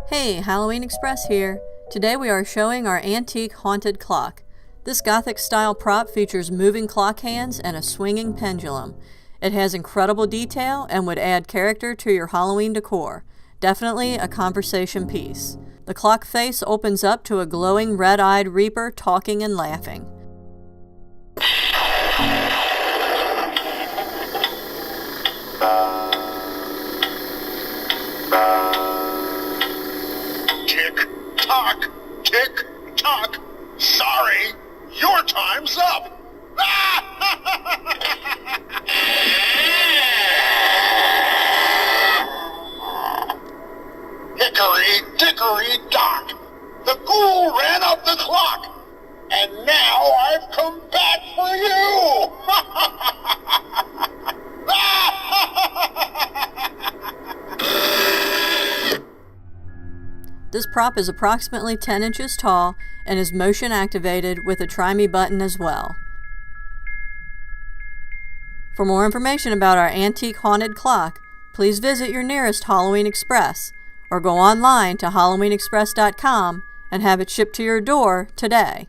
Hey, Halloween Express here. Today we are showing our antique haunted clock. This Gothic style prop features moving clock hands and a swinging pendulum. It has incredible detail and would add character to your Halloween decor. Definitely a conversation piece. The clock face opens up to a glowing red-eyed reaper talking and laughing. Tick-tock, tick-tock. Sorry, your time's up. Hickory-dickory-dock. The ghoul ran up the clock, and now I've come back for you. This prop is approximately 10 inches tall and is motion activated with a try me button as well. For more information about our antique haunted clock, please visit your nearest Halloween Express or go online to halloweenexpress.com and have it shipped to your door today.